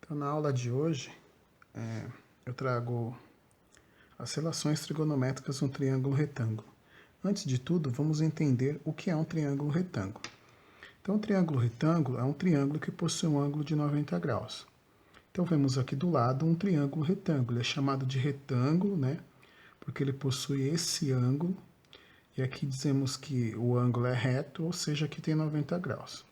Então, na aula de hoje, eu trago as relações trigonométricas de um triângulo retângulo. Antes de tudo, vamos entender o que é um triângulo retângulo. Então, um triângulo retângulo é um triângulo que possui um ângulo de 90 graus. Então, vemos aqui do lado um triângulo retângulo. Ele é chamado de retângulo, né? Porque ele possui esse ângulo. E aqui dizemos que o ângulo é reto, ou seja, que tem 90 graus.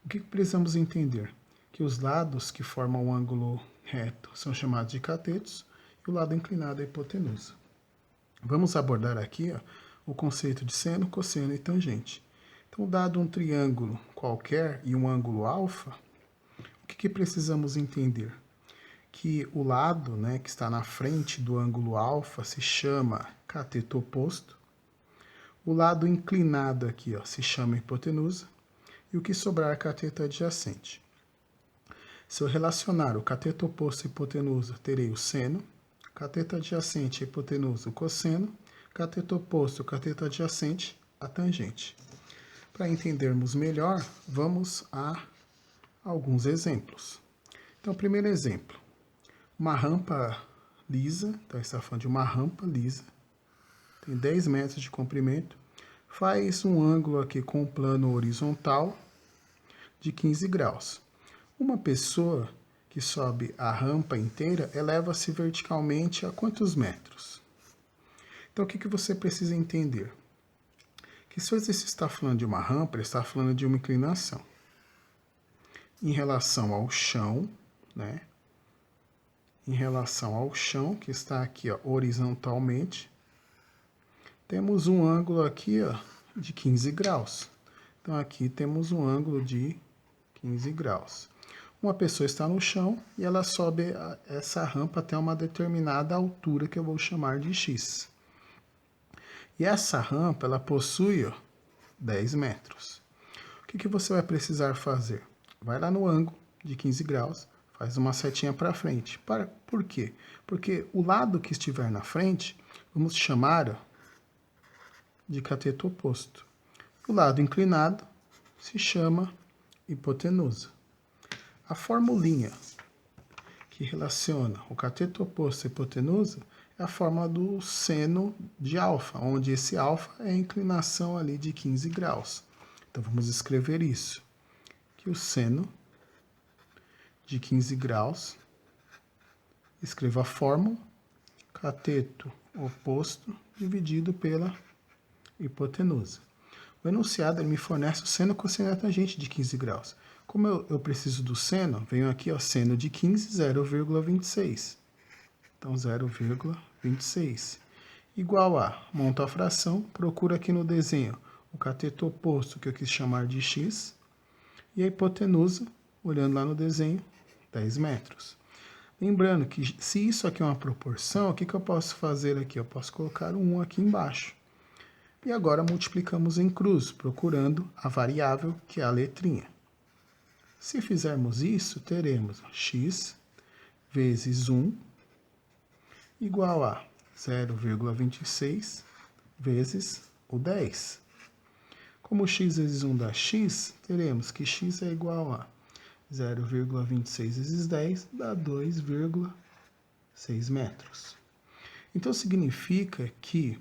O que precisamos entender? Que os lados que formam o ângulo reto são chamados de catetos e o lado inclinado é a hipotenusa. Vamos abordar aqui o conceito de seno, cosseno e tangente. Então, dado um triângulo qualquer e um ângulo alfa, o que precisamos entender? Que o lado, né, que está na frente do ângulo alfa se chama cateto oposto, o lado inclinado aqui se chama hipotenusa, e o que sobrar é cateto adjacente. Se eu relacionar o cateto oposto e hipotenusa, terei o seno, cateto adjacente e hipotenusa, o cosseno, cateto oposto e cateto adjacente, a tangente. Para entendermos melhor, vamos a alguns exemplos. Então, primeiro exemplo, uma rampa lisa, então está falando de uma rampa lisa, tem 10 metros de comprimento, faz um ângulo aqui com um plano horizontal de 15 graus. Uma pessoa que sobe a rampa inteira eleva-se verticalmente a quantos metros? Então, o que você precisa entender? Que se o exercício está falando de uma rampa, ele está falando de uma inclinação. Em relação ao chão, né? Em relação ao chão, que está aqui horizontalmente, temos um ângulo aqui de 15 graus. Então, aqui temos um ângulo de 15 graus. Uma pessoa está no chão e ela sobe essa rampa até uma determinada altura que eu vou chamar de x. E essa rampa, ela possui 10 metros. O que você vai precisar fazer? Vai lá no ângulo de 15 graus, faz uma setinha para frente. Por quê? Porque o lado que estiver na frente, vamos chamar de cateto oposto. O lado inclinado se chama hipotenusa. A formulinha que relaciona o cateto oposto à hipotenusa é a fórmula do seno de alfa, onde esse alfa é a inclinação ali de 15 graus. Então, vamos escrever isso, que o seno de 15 graus, escreva a fórmula, cateto oposto dividido pela hipotenusa. O enunciado ele me fornece o seno, cosseno e a tangente de 15 graus. Como eu preciso do seno, venho aqui, seno de 15, 0,26. Então, 0,26. Igual a, monto a fração, procuro aqui no desenho o cateto oposto, que eu quis chamar de x, e a hipotenusa, olhando lá no desenho, 10 metros. Lembrando que se isso aqui é uma proporção, o que eu posso fazer aqui? Eu posso colocar um 1 aqui embaixo. E agora multiplicamos em cruz, procurando a variável, que é a letrinha. Se fizermos isso, teremos x vezes 1 igual a 0,26 vezes o 10. Como x vezes 1 dá x, teremos que x é igual a 0,26 vezes 10 dá 2,6 metros. Então, significa que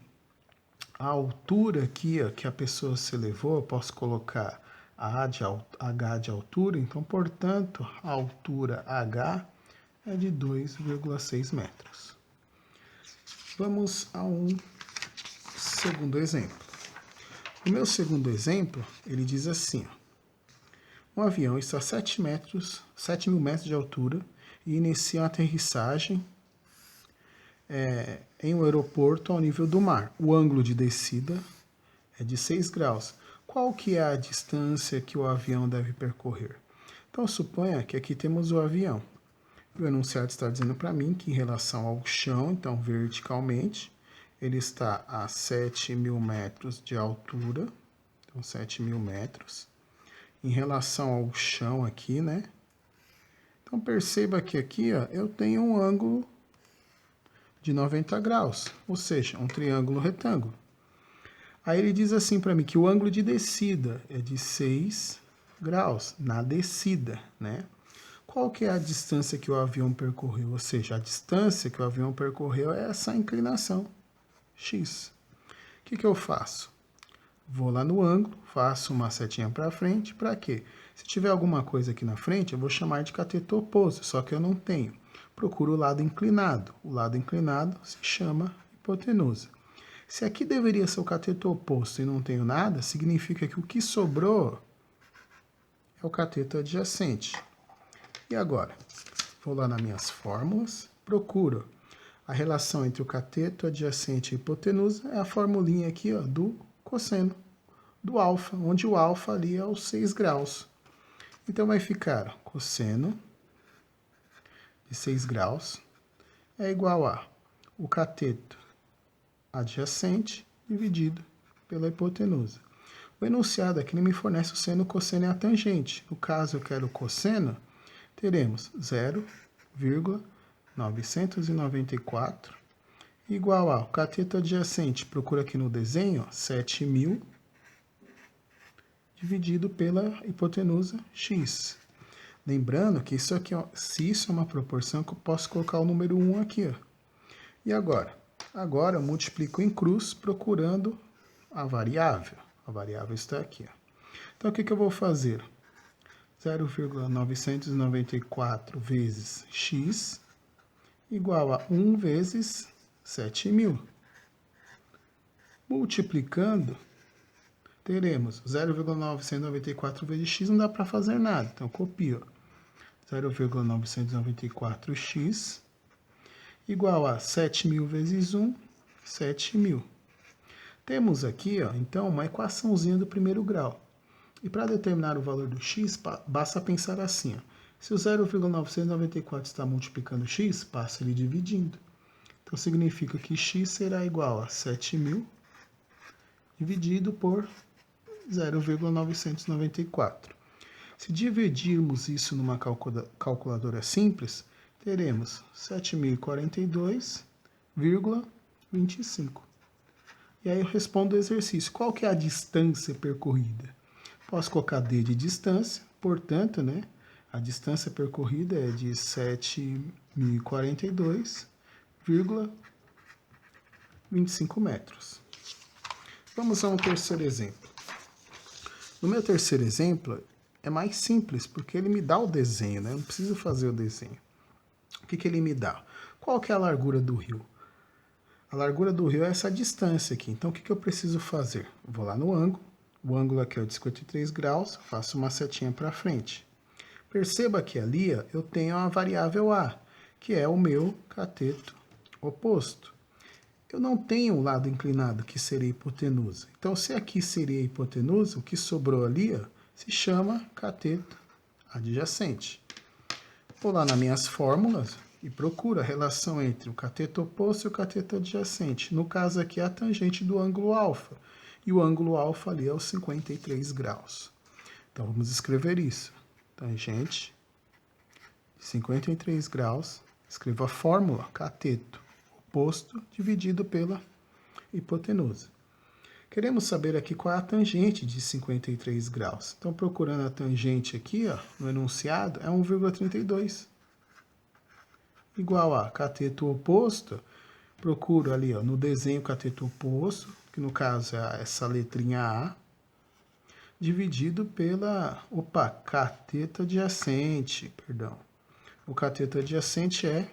a altura aqui que a pessoa se elevou, eu posso colocar H de altura, então, portanto, a altura H é de 2,6 metros. Vamos a um segundo exemplo. O meu segundo exemplo, ele diz assim, um avião está a 7 mil metros de altura e inicia a aterrissagem em um aeroporto ao nível do mar. O ângulo de descida é de 6 graus. Qual que é a distância que o avião deve percorrer? Então, suponha que aqui temos o avião. O enunciado está dizendo para mim que em relação ao chão, então verticalmente, ele está a 7 mil metros de altura. Então, 7 mil metros. Em relação ao chão aqui, né? Então, perceba que aqui eu tenho um ângulo de 90 graus, ou seja, um triângulo retângulo. Aí ele diz assim para mim que o ângulo de descida é de 6 graus, na descida, né? Qual que é a distância que o avião percorreu? Ou seja, a distância que o avião percorreu é essa inclinação, x. O que eu faço? Vou lá no ângulo, faço uma setinha para frente, para quê? Se tiver alguma coisa aqui na frente, eu vou chamar de cateto oposto, só que eu não tenho. Procuro o lado inclinado. O lado inclinado se chama hipotenusa. Se aqui deveria ser o cateto oposto e não tenho nada, significa que o que sobrou é o cateto adjacente. E agora? Vou lá nas minhas fórmulas, procuro a relação entre o cateto adjacente e a hipotenusa, é a formulinha aqui ó, do cosseno, do alfa, onde o alfa ali é os 6 graus. Então vai ficar cosseno de 6 graus é igual a o cateto adjacente dividido pela hipotenusa. O enunciado aqui me fornece o seno, o cosseno e a tangente. No caso, eu quero o cosseno, teremos 0,994 igual ao cateto adjacente, procura aqui no desenho, 7.000 dividido pela hipotenusa x. Lembrando que isso aqui, ó, se isso é uma proporção, eu posso colocar o número 1 aqui. Ó. E agora? Agora eu multiplico em cruz procurando a variável. A variável está aqui. Ó. Então, o que eu vou fazer? 0,994 vezes x igual a 1 vezes 7.000. Multiplicando, teremos 0,994 vezes x, não dá para fazer nada. Então, copio 0,994x igual a 7.000 vezes 1, 7.000. Temos aqui, ó, então, uma equaçãozinha do primeiro grau. E para determinar o valor do x, basta pensar assim. Ó. Se o 0,994 está multiplicando x, passa ele dividindo. Então, significa que x será igual a 7.000 dividido por 0,994. Se dividirmos isso numa calculadora simples, teremos 7.042,25. E aí eu respondo o exercício. Qual que é a distância percorrida? Posso colocar d de distância, portanto, né, a distância percorrida é de 7.042,25 metros. Vamos a um terceiro exemplo. No meu terceiro exemplo, é mais simples, porque ele me dá o desenho, né? Eu não preciso fazer o desenho. O que ele me dá? Qual que é a largura do rio? A largura do rio é essa distância aqui. Então, o que eu preciso fazer? Eu vou lá no ângulo. O ângulo aqui é o de 53 graus. Faço uma setinha para frente. Perceba que ali ó, eu tenho a variável A, que é o meu cateto oposto. Eu não tenho o lado inclinado, que seria hipotenusa. Então, se aqui seria hipotenusa, o que sobrou ali ó, se chama cateto adjacente. Vou lá nas minhas fórmulas e procuro a relação entre o cateto oposto e o cateto adjacente. No caso aqui, é a tangente do ângulo alfa. E o ângulo alfa ali é os 53 graus. Então, vamos escrever isso. Tangente de 53 graus. Escrevo a fórmula, cateto oposto dividido pela hipotenusa. Queremos saber aqui qual é a tangente de 53 graus. Então, procurando a tangente aqui, ó, no enunciado, é 1,32. Igual a cateto oposto, procuro ali ó, no desenho cateto oposto, que no caso é essa letrinha A, dividido pela, cateto adjacente, perdão. O cateto adjacente é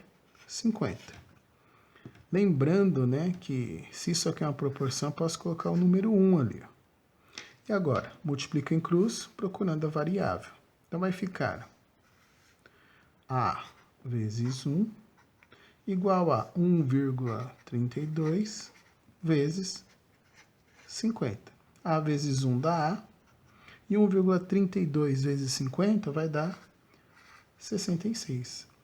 50. Lembrando, né, que se isso aqui é uma proporção, eu posso colocar o número 1 ali. Ó. E agora, multiplico em cruz, procurando a variável. Então, vai ficar A vezes 1 igual a 1,32 vezes 50. A vezes 1 dá A, e 1,32 vezes 50 vai dar 66.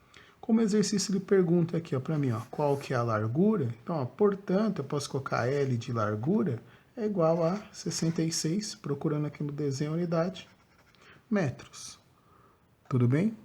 Como exercício, ele pergunta aqui para mim, ó, qual que é a largura. Então, ó, portanto, eu posso colocar L de largura é igual a 66, procurando aqui no desenho a unidade, metros. Tudo bem?